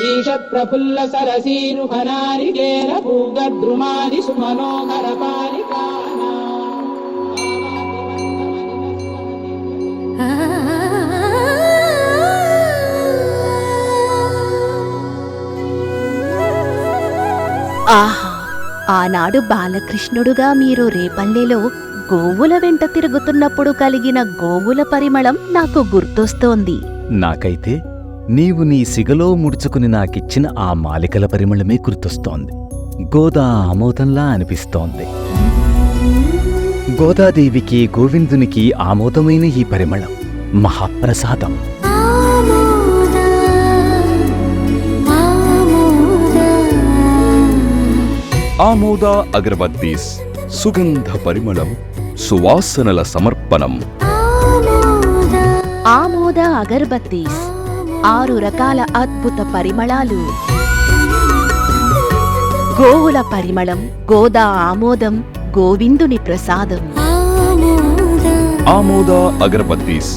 ఈషత్ ప్రఫుల్ల సరసీరుహనారికేర భూగద్రుమాది సుమనోహర పాలికానా. ఆహా! ఆనాడు బాలకృష్ణుడుగా మీరు రేపల్లెలో గోవుల వెంట తిరుగుతున్నప్పుడు కలిగిన గోవుల పరిమళం నాకు గుర్తొస్తోంది. నాకైతే నీవు నీ సిగలో ముడుచుకుని నాకిచ్చిన ఆ మాలికల పరిమళమే గుర్తొస్తోంది. గోదా ఆమోదంలా అనిపిస్తోంది. గోదాదేవికి గోవిందునికి ఆమోదమైన ఈ పరిమళం మహాప్రసాదం. ఆమోద అగరబత్తీస్, సుగంధ పరిమళం, సువాసనల సమర్పణం. ఆమోద అగర్బత్తీస్, 6 రకాల అద్భుత పరిమళాలు. గోవుల పరిమళం, గోదా ఆమోదం, గోవిందుని ప్రసాదం. ఆమోద అగరబత్తీస్.